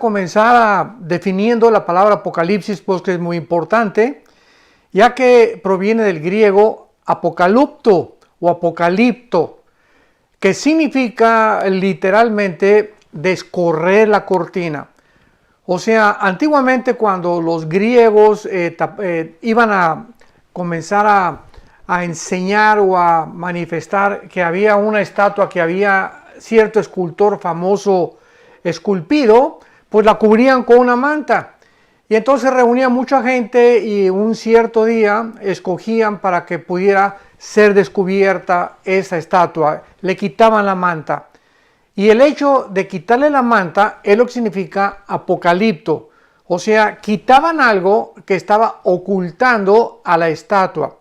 comenzar definiendo la palabra Apocalipsis, pues que es muy importante, ya que proviene del griego apocalipto o apocalipto, que significa literalmente descorrer la cortina. O sea, antiguamente cuando los griegos iban a comenzar a enseñar o a manifestar que había una estatua, que había cierto escultor famoso esculpido, pues la cubrían con una manta. Y entonces reunía mucha gente y un cierto día escogían para que pudiera ser descubierta esa estatua. Le quitaban la manta. Y el hecho de quitarle la manta es lo que significa apocalipto. O sea, quitaban algo que estaba ocultando a la estatua.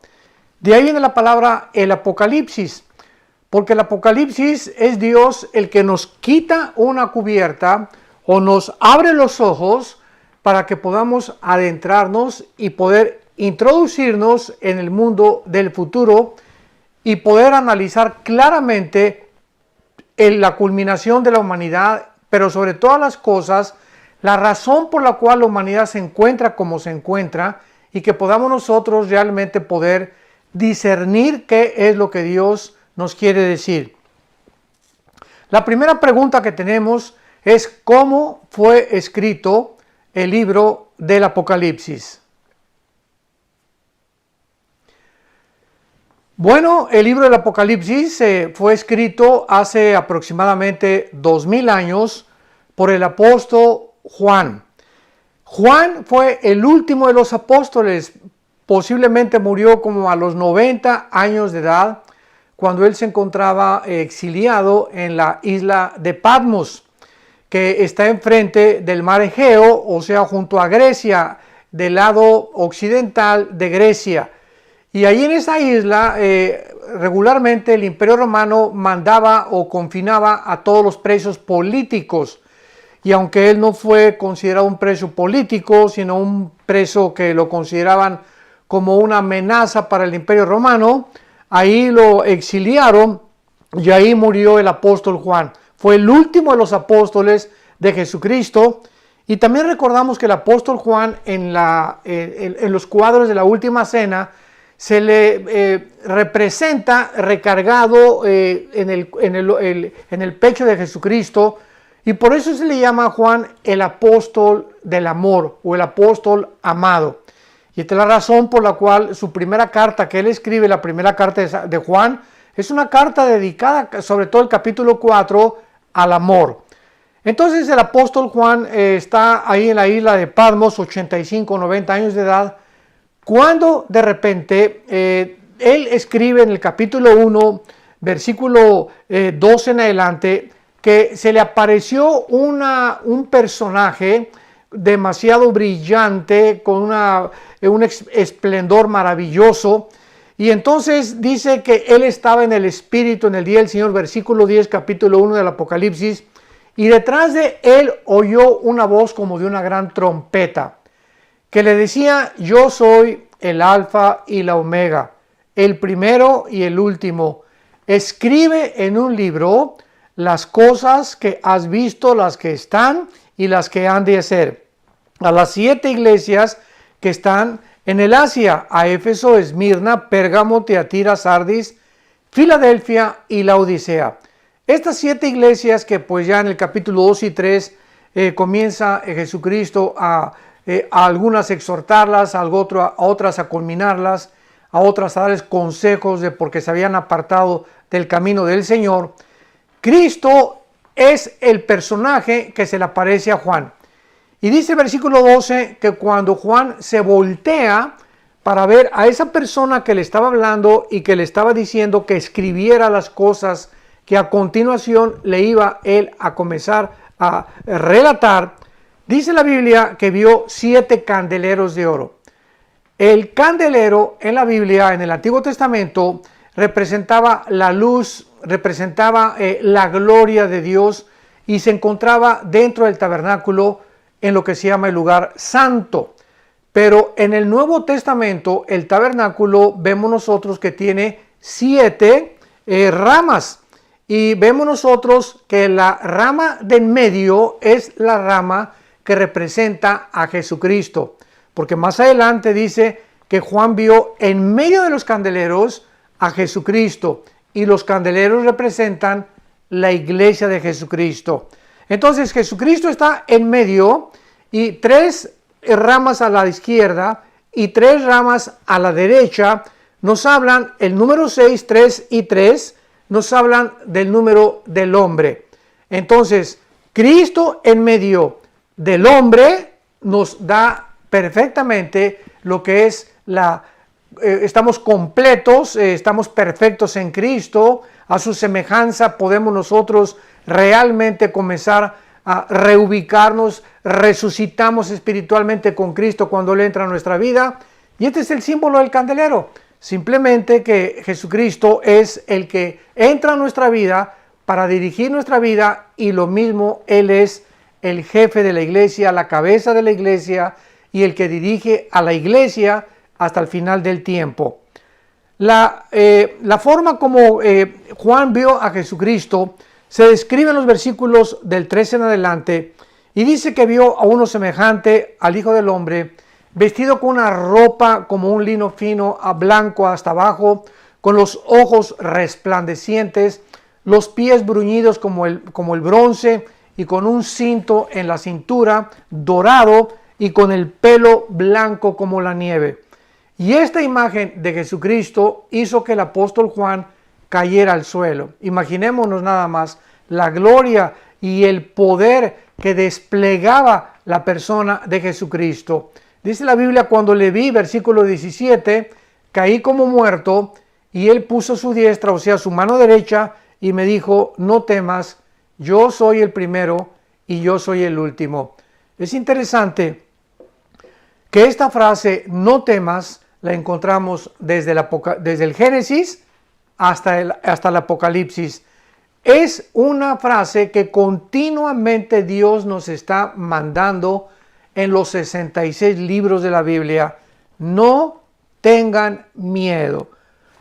De ahí viene la palabra el apocalipsis. Porque el apocalipsis es Dios el que nos quita una cubierta o nos abre los ojos para que podamos adentrarnos y poder introducirnos en el mundo del futuro y poder analizar claramente la culminación de la humanidad, pero sobre todas las cosas, la razón por la cual la humanidad se encuentra como se encuentra y que podamos nosotros realmente poder discernir qué es lo que Dios nos quiere decir. La primera pregunta que tenemos es ¿cómo fue escrito el libro del Apocalipsis? Bueno, el libro del Apocalipsis fue escrito hace aproximadamente 2000 años por el apóstol Juan. Juan fue el último de los apóstoles, posiblemente murió como a los 90 años de edad, cuando él se encontraba exiliado en la isla de Patmos, que está enfrente del mar Egeo, o sea, junto a Grecia, del lado occidental de Grecia. Y ahí en esa isla, regularmente el Imperio Romano mandaba o confinaba a todos los presos políticos. Y aunque él no fue considerado un preso político, sino un preso que lo consideraban como una amenaza para el Imperio Romano, ahí lo exiliaron y ahí murió el apóstol Juan. Fue el último de los apóstoles de Jesucristo. Y también recordamos que el apóstol Juan en los cuadros de la Última Cena se le representa recargado en el pecho de Jesucristo, y por eso se le llama a Juan el apóstol del amor o el apóstol amado. Y esta es la razón por la cual su primera carta que él escribe, la primera carta de Juan, es una carta dedicada, sobre todo el capítulo 4, al amor. Entonces el apóstol Juan está ahí en la isla de Patmos, 85, 90 años de edad, cuando de repente él escribe en el capítulo 1, versículo 12 en adelante, que se le apareció un personaje demasiado brillante, con un esplendor maravilloso, y entonces dice que él estaba en el Espíritu en el día del Señor, versículo 10, capítulo 1 del Apocalipsis, y detrás de él oyó una voz como de una gran trompeta, que le decía: yo soy el alfa y la omega, el primero y el último. Escribe en un libro las cosas que has visto, las que están y las que han de ser. A las 7 iglesias que están en el Asia, a Éfeso, Esmirna, Pérgamo, Tiatira, Sardis, Filadelfia y Laodicea. Estas 7 iglesias que pues ya en el capítulo 2 y 3 comienza Jesucristo a algunas exhortarlas, a otras a culminarlas, a otras a darles consejos de porque se habían apartado del camino del Señor. Cristo es el personaje que se le aparece a Juan. Y dice el versículo 12 que cuando Juan se voltea para ver a esa persona que le estaba hablando y que le estaba diciendo que escribiera las cosas que a continuación le iba él a comenzar a relatar, dice la Biblia que vio 7 candeleros de oro. El candelero en la Biblia, en el Antiguo Testamento, representaba la luz, representaba la gloria de Dios y se encontraba dentro del tabernáculo en lo que se llama el lugar santo. Pero en el Nuevo Testamento, el tabernáculo, vemos nosotros que tiene 7 ramas. Y vemos nosotros que la rama de en medio es la rama que representa a Jesucristo. Porque más adelante dice que Juan vio en medio de los candeleros a Jesucristo, y los candeleros representan la iglesia de Jesucristo. Entonces Jesucristo está en medio, y 3 ramas a la izquierda y 3 ramas a la derecha nos hablan, el número 6, 3 y 3, nos hablan del número del hombre. Entonces, Cristo en medio del hombre nos da perfectamente lo que es estamos completos, estamos perfectos en Cristo. A su semejanza podemos nosotros realmente comenzar a reubicarnos, resucitamos espiritualmente con Cristo cuando Él entra a nuestra vida. Y este es el símbolo del candelero. Simplemente que Jesucristo es el que entra a nuestra vida para dirigir nuestra vida, y lo mismo, Él es el jefe de la iglesia, la cabeza de la iglesia, y el que dirige a la iglesia hasta el final del tiempo. La forma como Juan vio a Jesucristo se describe en los versículos del 13 en adelante, y dice que vio a uno semejante al Hijo del Hombre, vestido con una ropa como un lino fino, a blanco hasta abajo, con los ojos resplandecientes, los pies bruñidos como el bronce, y con un cinto en la cintura, dorado, y con el pelo blanco como la nieve. Y esta imagen de Jesucristo hizo que el apóstol Juan cayera al suelo. Imaginémonos nada más la gloria y el poder que desplegaba la persona de Jesucristo. Dice la Biblia: cuando le vi, versículo 17, caí como muerto, y él puso su diestra, o sea, su mano derecha, y me dijo: no temas, yo soy el primero y yo soy el último. Es interesante que esta frase, no temas, la encontramos desde el Génesis hasta el Apocalipsis. Es una frase que continuamente Dios nos está mandando en los 66 libros de la Biblia. No tengan miedo.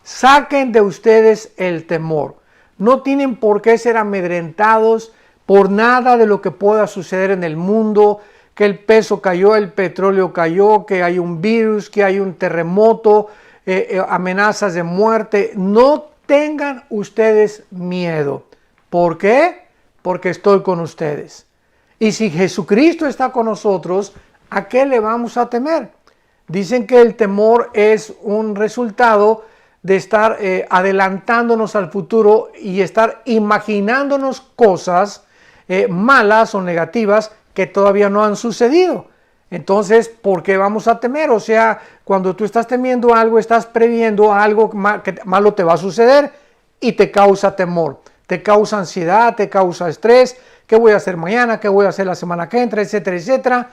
Saquen de ustedes el temor. No tienen por qué ser amedrentados por nada de lo que pueda suceder en el mundo, que el peso cayó, el petróleo cayó, que hay un virus, que hay un terremoto, amenazas de muerte. No tengan ustedes miedo. ¿Por qué? Porque estoy con ustedes. Y si Jesucristo está con nosotros, ¿a qué le vamos a temer? Dicen que el temor es un resultado de estar adelantándonos al futuro y estar imaginándonos cosas malas o negativas que todavía no han sucedido. Entonces, ¿por qué vamos a temer? O sea, cuando tú estás temiendo algo, estás previendo algo que malo te va a suceder y te causa temor, te causa ansiedad, te causa estrés. ¿Qué voy a hacer mañana? ¿Qué voy a hacer la semana que entra? Etcétera, etcétera.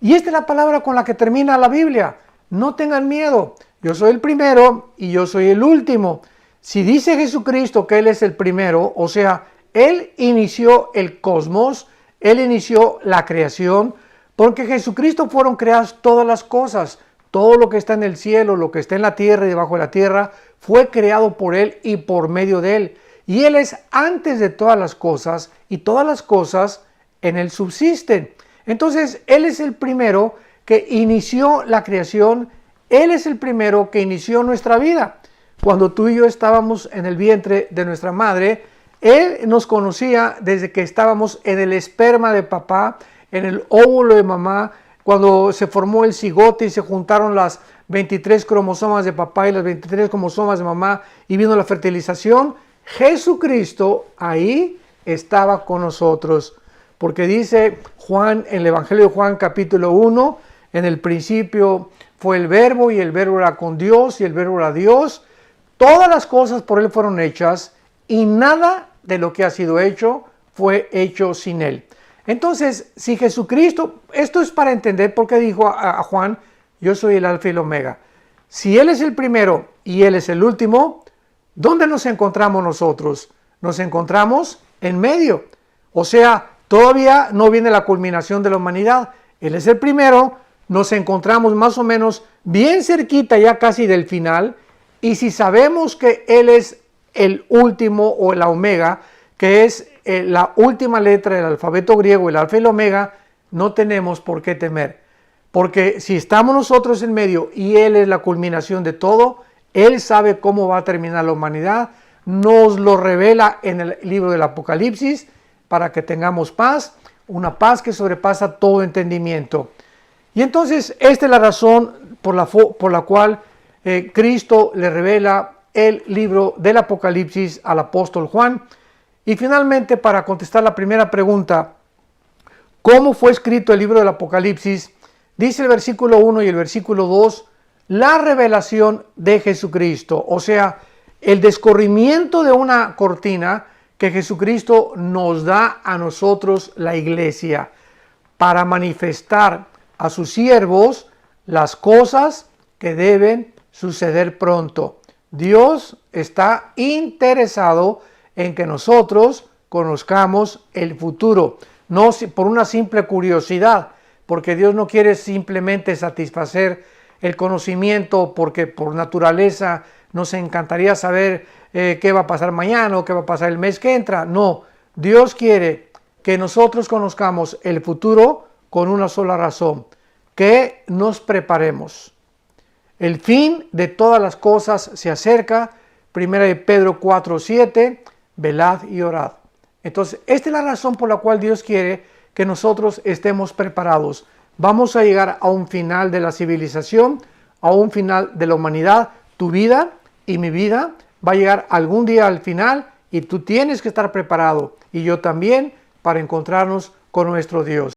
Y esta es la palabra con la que termina la Biblia. No tengan miedo. Yo soy el primero y yo soy el último. Si dice Jesucristo que Él es el primero, o sea, Él inició el cosmos, Él inició la creación, porque Jesucristo fueron creadas todas las cosas. Todo lo que está en el cielo, lo que está en la tierra y debajo de la tierra, fue creado por Él y por medio de Él. Y Él es antes de todas las cosas, y todas las cosas en Él subsisten. Entonces, Él es el primero que inició la creación. Él es el primero que inició nuestra vida. Cuando tú y yo estábamos en el vientre de nuestra madre, Él nos conocía desde que estábamos en el esperma de papá, en el óvulo de mamá, cuando se formó el cigote y se juntaron las 23 cromosomas de papá y las 23 cromosomas de mamá y vino la fertilización. Jesucristo ahí estaba con nosotros, porque dice Juan en el Evangelio de Juan capítulo 1, en el principio fue el verbo y el verbo era con Dios y el verbo era Dios. Todas las cosas por Él fueron hechas y nada de lo que ha sido hecho fue hecho sin Él. Entonces, si Jesucristo, esto es para entender por qué dijo a Juan, yo soy el alfa y el omega. Si Él es el primero y Él es el último, ¿dónde nos encontramos nosotros? Nos encontramos en medio. O sea, todavía no viene la culminación de la humanidad. Él es el primero, nos encontramos más o menos bien cerquita ya casi del final. Y si sabemos que Él es el último o la omega, que es la última letra del alfabeto griego, el alfa y el omega, no tenemos por qué temer. Porque si estamos nosotros en medio y Él es la culminación de todo, Él sabe cómo va a terminar la humanidad, nos lo revela en el libro del Apocalipsis para que tengamos paz, una paz que sobrepasa todo entendimiento. Y entonces esta es la razón por la cual Cristo le revela el libro del Apocalipsis al apóstol Juan. Y finalmente, para contestar la primera pregunta, ¿cómo fue escrito el libro del Apocalipsis? Dice el versículo 1 y el versículo 2, la revelación de Jesucristo, o sea, el descorrimiento de una cortina que Jesucristo nos da a nosotros, la iglesia, para manifestar a sus siervos las cosas que deben suceder pronto. Dios está interesado en que nosotros conozcamos el futuro, no por una simple curiosidad, porque Dios no quiere simplemente satisfacer el conocimiento, porque por naturaleza nos encantaría saber qué va a pasar mañana o qué va a pasar el mes que entra. No, Dios quiere que nosotros conozcamos el futuro con una sola razón, que nos preparemos. El fin de todas las cosas se acerca. 1 Pedro 4:7, velad y orad. Entonces, esta es la razón por la cual Dios quiere que nosotros estemos preparados. Vamos a llegar a un final de la civilización, a un final de la humanidad. Tu vida y mi vida va a llegar algún día al final y tú tienes que estar preparado, y yo también, para encontrarnos con nuestro Dios.